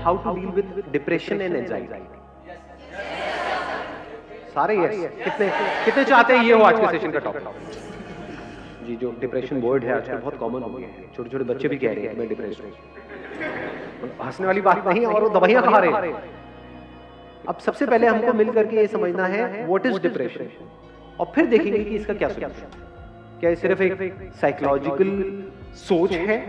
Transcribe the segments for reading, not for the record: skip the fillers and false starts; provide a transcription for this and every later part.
How to deal with depression and anxiety? सारे yes. कितने चाहते हैं ये हो आज के सेशन का टॉपिक? जी, जो डिप्रेशन वर्ड है आजकल बहुत कॉमन हो गया है, छोटे छोटे बच्चे भी कह रहे हैं मैं डिप्रेस्ड हूँ। हंसने वाली बात नहीं, और वो दवाइयां खा रहे हैं। अब सबसे पहले हमको मिल करके ये समझना है व्हाट इज डिप्रेशन, और फिर देखेंगे कि इसका क्या सोल्यूशन। क्या ये सिर्फ एक साइकोलॉजिकल सोच है,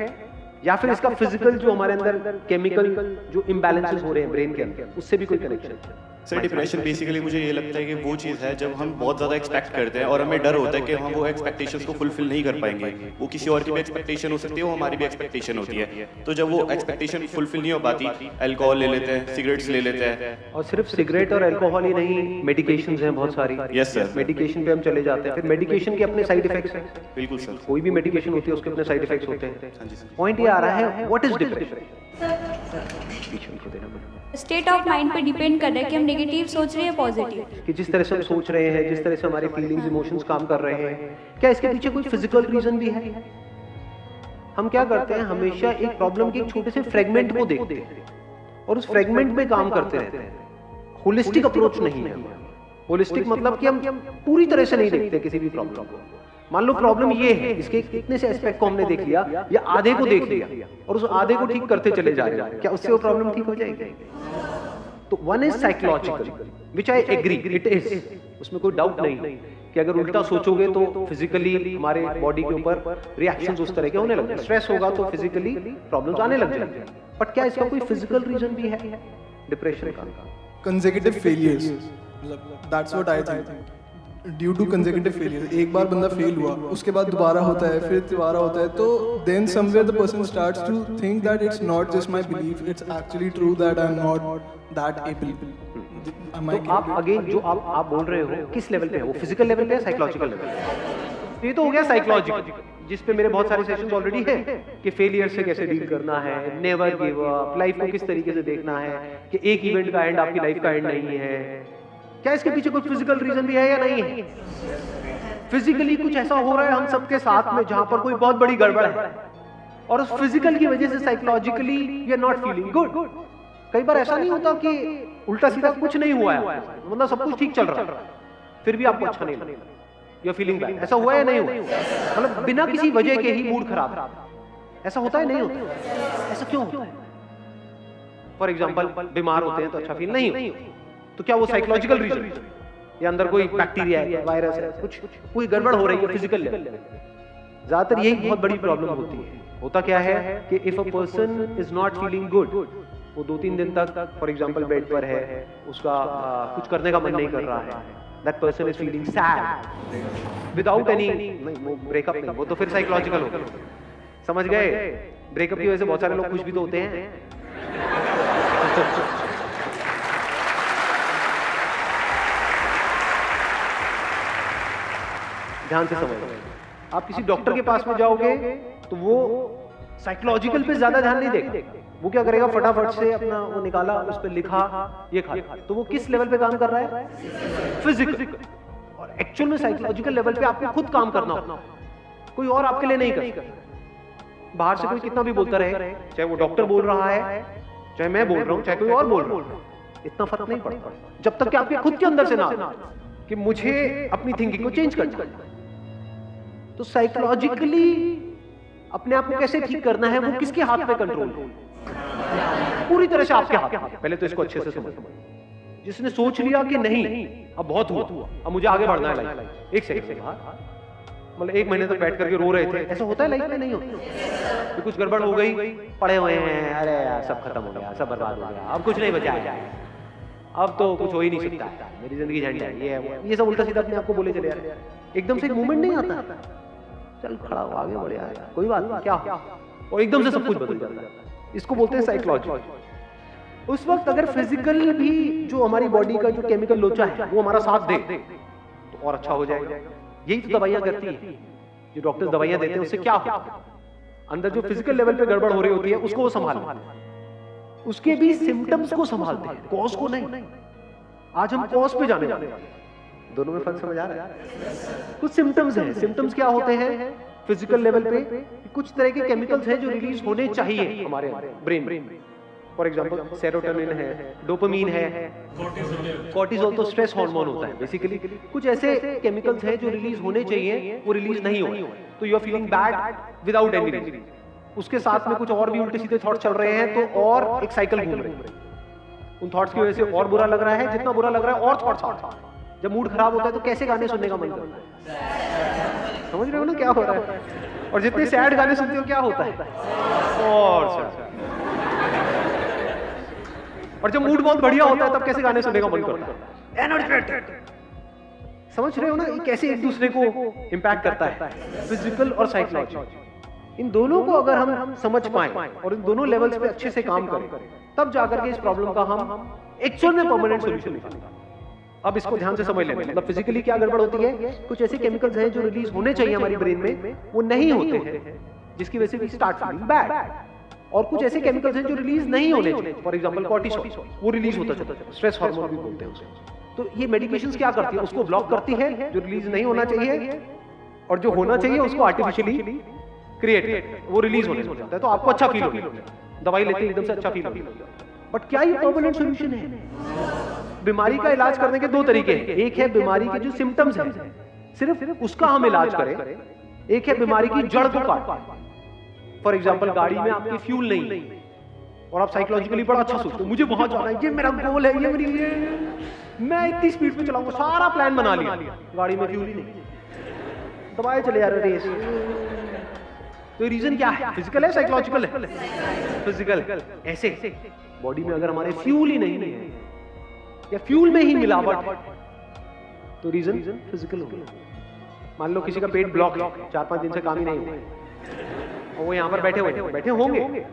या फिर इसका फिजिकल जो हमारे अंदर केमिकल जो इम्बैलेंसेस हो रहे हैं ब्रेन के अंदर, उससे भी कोई कनेक्शन है? सर, डिप्रेशन बेसिकली मुझे ये लगता है कि वो चीज़ है जब हम बहुत ज़्यादा एक्सपेक्ट करते हैं और हमें डर होता है कि हम वो एक्सपेक्टेशंस को फुलफिल नहीं कर पाएंगे। वो किसी और की भी एक्सपेक्टेशन हो सकती है, वो हमारी भी एक्सपेक्टेशन होती है। तो जब वो एक्सपेक्टेशन फुलफिल नहीं हो पाती, अल्कोहल ले लेते हैं, सिगरेट्स ले लेते हैं। और सिर्फ सिगरेट और अल्कोहल ही नहीं, मेडिकेशंस हैं बहुत सारी। Yes sir. मेडिकेशन पे हम चले जाते हैं, फिर मेडिकेशन के अपने साइड इफेक्ट्स हैं। बिल्कुल सर। कोई भी मेडिकेशन होती है उसके अपने साइड इफेक्ट्स होते हैं। हाँ जी सर। पॉइंट ये आ रहा है व्हाट इज डिप्रेशन। पीछे देना स्टेट ऑफ माइंड पे डिपेंड कर रहा है कि हम नेगेटिव सोच रहे हैं पॉजिटिव, कि जिस तरह से हम सोच रहे हैं, जिस तरह से हमारे फीलिंग्स इमोशंस काम कर रहे हैं, क्या इसके पीछे कोई फिजिकल रीजन भी है? हम क्या करते हैं, हमेशा एक प्रॉब्लम के एक छोटे से फ्रेगमेंट को देखते हैं और उस फ्रेगमेंट में काम करते रहते हैं। होलिस्टिक अप्रोच नहीं है। होलिस्टिक मतलब कि हम पूरी तरह से नहीं देखते किसी भी प्रॉब्लम को। मान लो प्रॉब्लम ये है, इसके इतने से एस्पेक्ट को हमने देख लिया या आधे को देख लिया और उस आधे को ठीक करते चले जा रहे हैं, क्या उससे वो प्रॉब्लम ठीक हो जाएगी? तो one is psychological which I agree it is, उसमें कोई डाउट नहीं कि अगर उल्टा सोचोगे तो फिजिकली हमारे बॉडी के ऊपर रिएक्शंस उस तरह के होने लगते हैं। स्ट्रेस होगा तो फिजिकली प्रॉब्लम्स आने लग जाएंगे। बट क्या इसका कोई फिजिकल रीजन भी है डिप्रेशन का? consecutive failures, that's what I think. Due to consecutive failure, एक बार बंदा फेल हुआ, उसके बाद दोबारा होता है, फिर दोबारा होता है, तो then somewhere the person starts to think that it's not just my belief, it's actually true that I am not that able. तो आप अगेन जो आप बोल रहे हो किस लेवल पे है वो? फिजिकल लेवल पे है, साइकोलॉजिकल लेवल पे? ये तो हो गया साइकोलॉजिकल, जिस पे मेरे बहुत सारे सेशंस ऑलरेडी हैं कि फेलियर से कैसे डील करना है, नेवर गिव अप, लाइफ को किस तरीके से देखना है, कि एक इवेंट का एंड आपकी लाइफ का एंड नहीं है। क्या इसके पीछे कोई फिजिकल रीजन भी है या नहीं है? फिजिकली कुछ ऐसा हो रहा है हम सबके साथ में जहां पर कोई बहुत बड़ी गड़बड़ है, और उस फिजिकल की वजह से psychologically we are not feeling good. कई बार ऐसा नहीं होता कि उल्टा सीधा कुछ नहीं हुआ है, मतलब सब कुछ ठीक चल रहा है, फिर भी आपको अच्छा नहीं लगा, यू आर फीलिंग बैड। ऐसा हुआ है नहीं हुआ? मतलब बिना किसी वजह के ही मूड खराब, ऐसा होता है नहीं होता? ऐसा क्यों होता है? फॉर एग्जाम्पल बीमार होते हैं तो अच्छा फील नहीं होता, तो क्या वो साइकोलॉजिकल रीजन या अंदर कोई बैक्टीरिया है, वायरस है, कुछ कोई गड़बड़ हो रही है फिजिकल लेवल? ज्यादातर यही बहुत बड़ी प्रॉब्लम होती है। होता क्या है कि if a person is not feeling good, वो 2-3 दिन तक फॉर एग्जांपल बेड पर है, उसका कुछ करने का मन नहीं कर रहा है, that person is feeling sad without any, वो ब्रेकअप नहीं, वो तो फिर साइकोलॉजिकल होगा। समझ गए? ब्रेकअप की वजह से बहुत सारे लोग खुश भी तो होते हैं। ध्यान से समझो, आप किसी डॉक्टर के पास में जाओगे तो वो साइकोलॉजिकल पे ज्यादा ध्यान नहीं देगा। वो क्या करेगा, फटाफट से अपना वो निकाला, उस पे लिखा ये खा, तो वो किस लेवल पे काम कर रहा है? फिजिकल। और एक्चुअल में साइकोलॉजिकल लेवल पे आपको खुद काम करना होगा, कोई और आपके लिए नहीं कर सकता। बाहर से कोई कितना भी बोलता रहे, चाहे वो डॉक्टर बोल रहा है, चाहे मैं बोल रहा हूँ, चाहे कोई और बोल रहा है, इतना फर्क नहीं पड़ता जब तक कि आपके खुद के अंदर से ना कि मुझे अपनी थिंकिंग को चेंज करना है। तो साइकोलॉजिकली अपने आप को कैसे ठीक करना है, वो किसके हाथ में कंट्रोल है? पूरी तरह से आपके हाथ में। पहले तो इसको अच्छे से समझो। जिसने सोच लिया कि नहीं अब बहुत हुआ, अब मुझे आगे बढ़ना है लाइफ, एक सेकंड मतलब 1 महीने तक बैठ करके रो रहे थे, ऐसा होता है लाइफ में? नहीं होता। तो कुछ गड़बड़ हो गई, पड़े हुए हैं, अरे यार सब खत्म हो गया, सब बर्बाद हो गया, अब कुछ नहीं बचा है, अब तो कुछ हो ही नहीं सकता, मेरी जिंदगी झंड है, ये सब उल्टा सीधा अपने आपको बोले चले यार। एकदम से एक मूवमेंट नहीं आता, चल खड़ा हो आगे बढ़ यार, कोई बात नहीं, क्या, और एकदम से सब कुछ बदल जाता है। इसको बोलते हैं साइकोलॉजी। उस वक्त अगर फिजिकल भी जो हमारी बॉडी का जो केमिकल लोचा है वो हमारा साथ दे तो और अच्छा हो जाएगा। यही तो दवाइयां करती है, जो डॉक्टर्स दवाइयां देते हैं उससे क्या होता है, अंदर जो फिजिकल लेवल पे गड़बड़ हो रही होती है उसको वो संभालते हैं, उसके भी सिम्टम्स को संभालते हैं, कॉज को नहीं। आज हम कॉज पे जाने वाले हैं, दोनों में फर्क समझ आ रहा है? कुछ सिम्टम्स हैं। सिम्टम्स क्या होते हैं फिजिकल लेवल पे? कुछ तरह के केमिकल्स हैं जो रिलीज होने चाहिए हमारे ब्रेन में, फॉर एग्जांपल सेरोटोनिन है, डोपामीन है, कॉर्टिसोल तो स्ट्रेस हार्मोन होता है बेसिकली। कुछ ऐसे केमिकल्स हैं जो रिलीज होने चाहिए, वो रिलीज नहीं हो, तो you are feeling bad without any reason. उसके साथ में कुछ और भी उल्टे सीधे थॉट्स चल रहे हैं, तो और एक साइकिल घूम रही है। उन थॉट्स की वजह से और बुरा लग रहा है, जितना बुरा लग रहा है और थॉट्स आते हैं। जब मूड खराब होता है तो कैसे गाने सुनने का मन करता है, समझ रहे हो ना क्या हो रहा है? और जितने सैड गाने सुनते हो क्या होता है, और और जब मूड बहुत बढ़िया होता है तब कैसे गाने सुनने का मन करता है, एनर्जेटिक। समझ रहे हो ना ये कैसे एक दूसरे को इंपैक्ट करता है, फिजिकल और साइकोलॉजिकल। इन दोनों को अगर हम समझ पाए और इन दोनों लेवल्स पे अच्छे से काम करें, तब जाकर के इस प्रॉब्लम का हम एक्चुअल में परमानेंट सोल्यूशन निकालेंगे। अब इसको ध्यान से समझ लेंगे, मतलब फिजिकली क्या गड़बड़ होती है, कुछ ऐसे केमिकल्स हैं जो रिलीज होने चाहिए हमारी ब्रेन में, वो नहीं होते हैं, जिसकी वजह से वी स्टार्ट फीलिंग बैड। और कुछ ऐसे केमिकल्स हैं जो रिलीज नहीं होने चाहिए, फॉर एग्जांपल कॉर्टिसोल, वो रिलीज होता है, स्ट्रेस हार्मोन भी बोलते हैं उसे। तो ये मेडिकेशंस क्या करती है, उसको ब्लॉक करती है, जो रिलीज नहीं होना चाहिए, और जो होना चाहिए उसको आर्टिफिशियली क्रिएट, वो रिलीज होने लगता है, तो आपको अच्छा फील होगा, दवाई लेते ही एकदम से अच्छा फील होगा। बट क्या ये परमानेंट सॉल्यूशन है? बीमारी का इलाज करने के दो तरीके हैं, एक है बीमारी के जो सिम्टम्स हैं सिर्फ उसका हम इलाज करें, एक है बीमारी की जड़ को काटें। फॉर एग्जांपल गाड़ी में आपके फ्यूल नहीं और आप साइकोलॉजिकली बड़ा अच्छा सोचते हो, मुझे वहां जाना है, ये मेरा गोल है, ये मेरी मैं इतनी स्पीड पे चलाऊंगा, सारा प्लान बना लिया, गाड़ी में फ्यूल ही नहीं, दबाए चले जा रहे रेस। तो रीजन क्या है, फिजिकल है साइकोलॉजिकल है? फिजिकल। ऐसे बॉडी में अगर हमारे फ्यूल ही नहीं है या फ्यूल में ही मिलावट, तो रीजन फिजिकल हो गया। मान लो किसी का पेट ब्लॉक है, 4-5 दिन से काम ही नहीं हुआ, और वो यहाँ पर बैठे होंगे,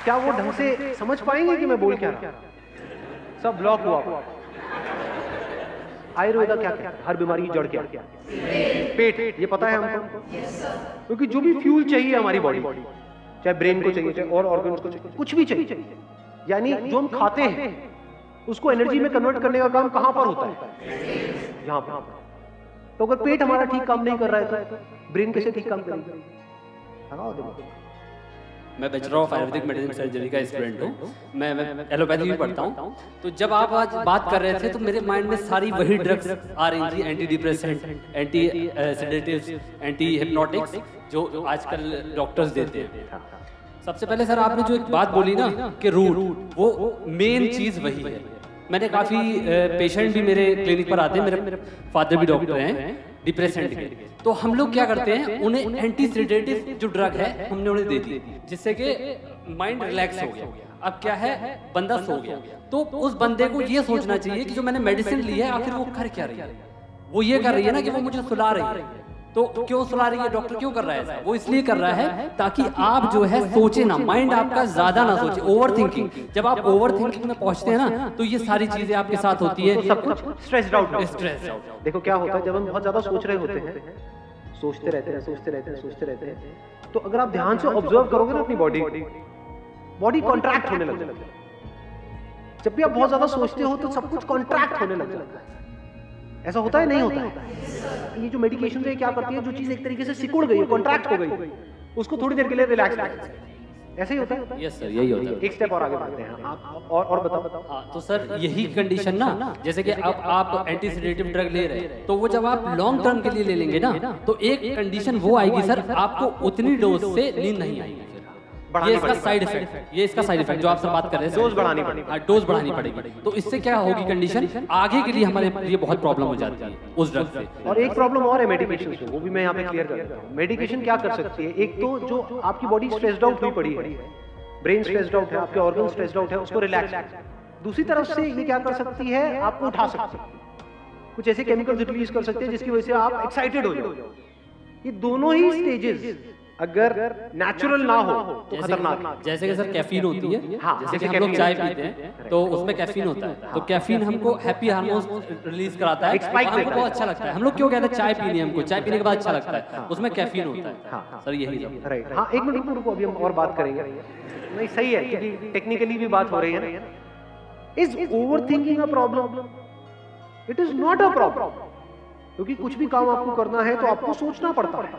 क्या वो ढंग से समझ पाएंगे कि मैं बोल क्या रहा? सब ब्लॉक हुआ। आयुर्वेदा क्या कहता है, हर बीमारी की जड़ क्या? पेट। ये पता है हमको, क्योंकि जो भी फ्यूल चाहिए हमारी बॉडी, चाहे ब्रेन को चाहिए, चाहे और ऑर्गन्स को चाहिए, कुछ भी चाहिए, यानी जो हम खाते हैं उसको एनर्जी में कन्वर्ट करने का काम कहां पर होता है? यहाँ पर। तो अगर पेट हमारा ठीक काम नहीं कर रहा है तो ब्रेन कैसे ठीक काम करेगा? मैं bachelor of Ayurvedic medicine surgery का स्टूडेंट हूँ, मैं एलोपैथी भी पढ़ता हूँ। तो जब आप आज बात कर रहे थे तो मेरे माइंड में सारी वही ड्रग्स आ रही थी, anti depressant, anti sedatives, anti hypnotics, जो आजकल डॉक्टर्स देते हैं। सबसे पहले सर आपने जो एक बात बोली ना कि रूट, वो मेन चीज़ वही है। मैंने काफ़ी पेशेंट भी मेरे क्लिनिक पर आते हैं, मेरे फादर भी डॉक्टर हैं डिप्रेसेंट के, तो हम लोग क्या करते हैं, उन्हें एंटी सेडेटिव जो ड्रग है हमने उन्हें दे दी, जिससे कि माइंड रिलैक्स हो गया। अब क्या है, बंदा सो गया, तो उस बंदे को ये सोचना चाहिए कि जो मैंने मेडिसिन ली है आखिर वो कर क्या रही है। वो ये कर रही है ना कि वो मुझे सुला रही है, तो क्यों सुला रही है, डॉक्टर क्यों कर रहा है ऐसा? वो इसलिए कर रहा है ताकि आप जो है सोचे ना, माइंड आपका ज्यादा ना सोचे, ओवर थिंकिंग। जब आप ओवर थिंकिंग में पहुंचते हैं ना, तो ये सारी चीजें आपके साथ होती है, तो सब कुछ स्ट्रेस्ड आउट। देखो क्या होता है, जब हम बहुत ज्यादा सोच रहे होते हैं, सोचते रहते हैं, तो अगर आप ध्यान से ऑब्जर्व करोगे ना अपनी बॉडी कॉन्ट्रैक्ट होने लगता है। जब भी आप बहुत ज्यादा सोचते हो तो सब कुछ कॉन्ट्रैक्ट होने लग जाता है। ऐसा होता है, नहीं होता है? ये जो मेडिकेशन है क्या करती है, जो चीज एक तरीके से सिकुड़ गई, कॉन्ट्रैक्ट हो गई, उसको थोड़ी देर के लिए रिलैक्स करती है। ऐसे ही होता है? यस सर, यही होता है। एक स्टेप और आगे बढ़ते हैं आप, और बताओ। हाँ, तो सर यही कंडीशन ना, जैसे कि अब आप एंटी सेडेटिव ड्रग ले रहे हैं, तो वो जब आप लॉन्ग टर्म के लिए ले लेंगे ना, तो एक कंडीशन वो आएगी सर, आपको उतनी डोज से नींद नहीं आएगी। ये इसका साइड इफेक्ट, जो आप सब बात कर रहे हैं, डोज बढ़ानी पड़ेगी। तो इससे क्या होगी कंडीशन, आगे के लिए हमारे लिए बहुत प्रॉब्लम हो जाती है उस ड्रग से। और एक प्रॉब्लम और है मेडिकेशन से, वो भी मैं यहाँ पे क्लियर कर देता हूँ। मेडिकेशन क्या कर सकती है, एक तो जो आपकी बॉडी स्ट्रेस्ड आउट हुई पड़ी है, ब्रेन स्ट्रेस्ड आउट है, आपके ऑर्गन स्ट्रेस्ड आउट है, उसको रिलैक्स। दूसरी तरफ से ये क्या कर सकती है, आपको उठा सकती है, कुछ ऐसे केमिकल्स रिलीज कर सकते हैं जिसकी वजह से आप एक्साइटेड हो जाओ। ये दोनों ही स्टेजेस अगर नेचुरल ना हो तो खतरनाक है। जैसे कि सर कैफीन होती है, हाँ, जैसे कि हम लोग चाय पीते हैं तो उसमें कैफीन होता है, तो कैफीन हमको हैप्पी हार्मोन्स रिलीज कराता है, हमको बहुत अच्छा लगता है। हम लोग क्यों कहते हैं चाय पीनी, हमको चाय पीने के बाद अच्छा लगता है, उसमें कैफीन होता है सर, यही राइट। हाँ, एक मिनट रुको, अभी हम और बात करेंगे। नहीं सही है, क्योंकि टेक्निकली भी बात हो रही है ना। Is over thinking a problem? It is not a problem. क्योंकि कुछ भी काम आपको करना है तो आपको सोचना पड़ता है।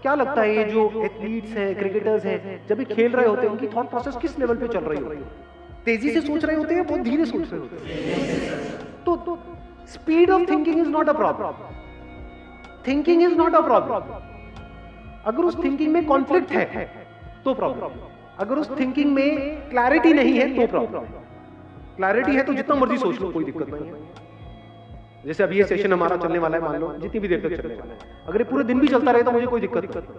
क्या लगता है ये जो एथलीट्स हैं, क्रिकेटर्स हैं, जब भी खेल रहे होते हैं उनकी थॉट प्रोसेस किस लेवल पे चल रही होती है? तेजी से सोच रहे होते हैं, बहुत धीरे सोच रहे होते हैं? तो speed of thinking is not a problem. Thinking is not a problem. अगर उस थिंकिंग में कॉन्फ्लिक्ट है तो प्रॉब्लम। अगर उस थिंकिंग में क्लैरिटी नहीं है तो प्रॉब्लम। क्लैरिटी है तो जितना मर्जी सोच लो, कोई दिक्कत नहीं है। जैसे अभी ये सेशन हमारा चलने वाला है, मान लो जितनी भी देर तक चलने वाला है, अगर ये पूरे दिन भी चलता रहे तो मुझे कोई दिक्कत नहीं।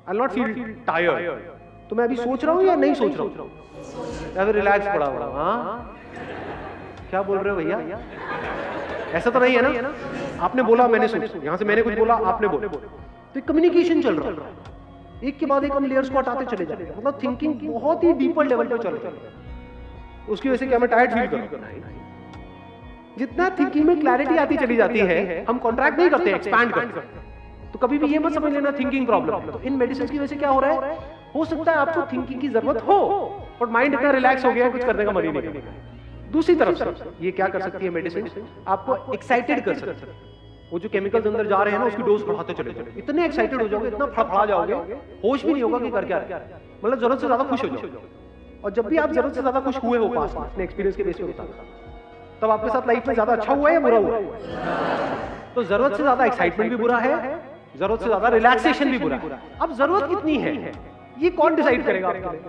आई नॉट फील टायर्ड। तो मैं अभी सोच रहा हूँ या नहीं सोच रहा हूँ, या फिर रिलैक्स पड़ा हुआ? हाँ, क्या बोल रहे हो भैया? ऐसा तो नहीं है ना? आपने बोला, मैंने सोचा, यहाँ से मैंने कुछ बोला, आपने बोला, तो कम्युनिकेशन चल रहा है। एक के बाद एक हम लेयर्स को हटाते चले जाते हैं। मतलब थिंकिंग बहुत ही डीपर लेवल पे चल रही है। उसकी वजह से क्या मैं टायर्ड फील करूँ? जितना थिंकिंग में क्लैरिटी आती चली जाती है, हम कॉन्ट्रैक्ट नहीं करते, एक्सपैंड करते हैं। तो कभी भी ये मत समझ लेना थिंकिंग प्रॉब्लम। तो इन मेडिसिन की वजह से क्या हो रहा है, हो सकता है आपको थिंकिंग की जरूरत हो, और माइंड इतना रिलैक्स हो गया है कुछ करने का मन ही नहीं करता। दूसरी तरफ से ये क्या कर सकती है मेडिसिन, आपको एक्साइटेड कर सकती है। वो जो केमिकल्स अंदर जा रहे हैं ना, उसकी डोज बढ़ाते चले जाओगे, इतने एक्साइटेड हो जाओगे, इतना फड़फड़ा जाओगे, होश भी नहीं होगा कि कर क्या रहे हैं। मतलब जरूरत से ज्यादा खुश हो जाओगे। और जब भी आप जरूरत से ज्यादा खुश हुए हो पास में, अपने एक्सपीरियंस के बेस पे बता, तब आपके साथ लाइफ में ज्यादा अच्छा हुआ है या बुरा हुआ? तो जरूरत से ज्यादा एक्साइटमेंट भी बुरा है, जरूरत से ज्यादा रिलैक्सेशन भी बुरा है। अब जरूरत कितनी है ये कौन डिसाइड करेगा आपके लिए?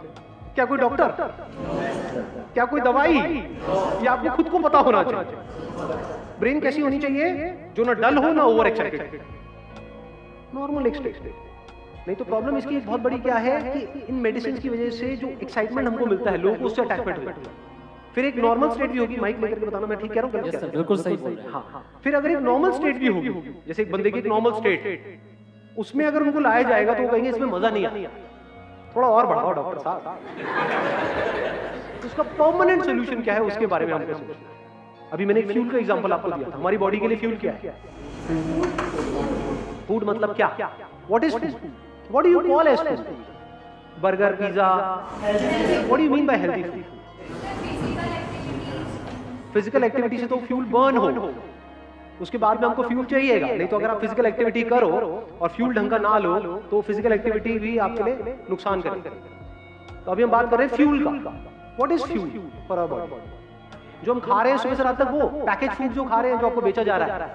क्या कोई डॉक्टर? क्या कोई दवाई? या आपको खुद को पता होना चाहिए? ब्रेन कैसी होनी चाहिए? जो ना डल हो ना ओवर एक्साइटेड, नॉर्मल स्टेट। नहीं तो प्रॉब्लम इसकी एक बहुत बड़ी क्या है कि इन मेडिसिन की वजह से जो एक्साइटमेंट हमको मिलता है, लोगों को उससे अटैचमेंट होता है। फिर एक नॉर्मल स्टेट भी होगी, माइक लेकर के बताना मैं ठीक कह रहा हूँ? बिल्कुल सही बोल रहे हैं। हाँ, फिर अगर एक नॉर्मल स्टेट भी होगी, जैसे एक बंदे की एक नॉर्मल स्टेट, उसमें अगर उनको लाया जाएगा तो वो कहेंगे इसमें मजा नहीं आया, थोड़ा और बढ़ाओ डॉक्टर साहब। तो उसका परमानेंट सोल्यूशन क्या है उसके बारे में हमको सोचना है। अभी मैंने एक फ्यूल का एग्जांपल आपको दिया था। हमारी बॉडी के लिए फ्यूल क्या है? फूड मतलब क्या? What is food? What do you call as food? Burger, pizza, what do you mean by healthy food? Physical activity से तो फ्यूल बर्न हो, उसके बाद में हमको फ्यूल चाहिएगा। नहीं तो अगर आप फिजिकल एक्टिविटी करो और फ्यूल ढंग का ना लो तो फिजिकल एक्टिविटी भी आपके लिए नुकसान करेगी। तो अभी हम बात कर रहे हैं फ्यूल का। What is fuel for our body? जो हम खा रहे हैं सुबह से रात तक, वो पैकेज फूड जो खा रहे हैं, जो आपको बेचा जा रहा है,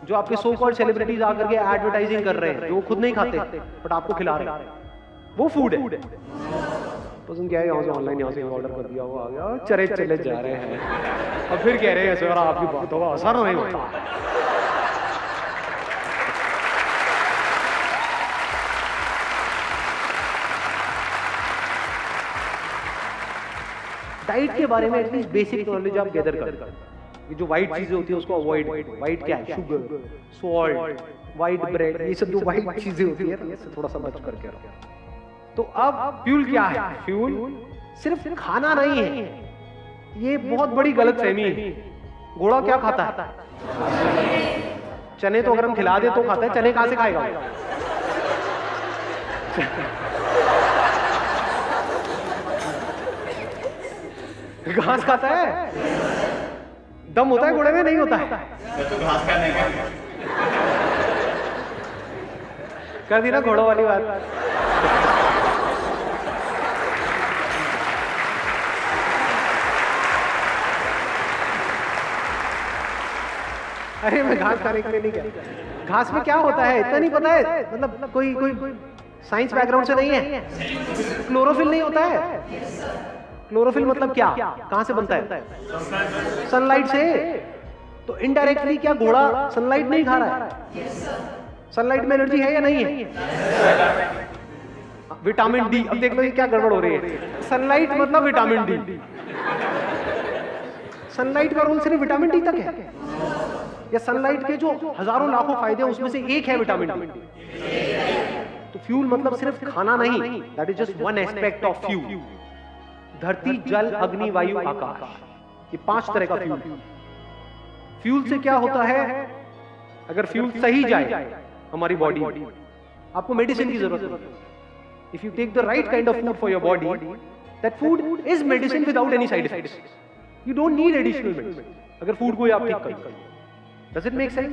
जो आपके सो कॉल्ड सेलिब्रिटीज आकर के एडवर्टाइजिंग कर रहे हैं, जो खुद नहीं खाते बट आपको खिला रहे हैं, वो फूड है। पसंद क्या है? यहाँ से ऑनलाइन यहाँ से ऑर्डर कर दिया, वो आ गया, चले चले जा रहे हैं और फिर कह रहे हैं सर आपकी बात होगा, असर नहीं होता। डाइट के बारे में एटलीस्ट बेसिक नॉलेज आप गैदर कर। ये जो व्हाइट चीजें होती है उसको अवॉइड। व्हाइट क्या है? शुगर, सॉल्ट, व्हाइट ब्रेड, ये सब जो व्हाइट चीजें होती है इससे थोड़ा सा बच करके रखो। तो अब फ्यूल क्या है? फ्यूल सिर्फ खाना नहीं है, ये बहुत बड़ी गलतफहमी है। घोड़ा क्या खाता है? चने तो अगर हम खिला दे तो खाता है, चने कहां से खाएगा? घास खाता है। दम होता है घोड़े में? नहीं होता है। तो घास खाने का कर दी ना घोड़ों वाली बात। अरे मैं घास खाने के लिए नहीं कह। घास में क्या होता है इतना नहीं पता है? मतलब कोई साइंस बैकग्राउंड से नहीं है? क्लोरोफिल नहीं होता है? क्लोरोफिल मतलब क्या? कहां से बनता है? सनलाइट से। तो इनडायरेक्टली क्या घोड़ा सनलाइट नहीं खा रहा है? सनलाइट में एनर्जी है या नहीं है? Vitamin D. अब देख लो ये क्या गड़बड़ हो रही है। सनलाइट मतलब विटामिन डी। सनलाइट का रोल सिर्फ विटामिन डी तक है? या सनलाइट के जो हजारों लाखों फायदे हैं उसमें से एक है विटामिन डी? तो फ्यूल मतलब सिर्फ खाना नहीं, that is just one aspect of fuel. धरती, जल, अग्नि, वायु, आकाश, ये 5 तरह का फ्यूल। फ्यूल से क्या होता है? अगर फ्यूल सही जाए हमारी बॉडी में, आपको मेडिसिन की जरूरत नहीं। If you take the right kind of food for your body, that food is medicine without any side effects. You don't need additional medicine. अगर फूड को आप ठीक करें, Does it make sense?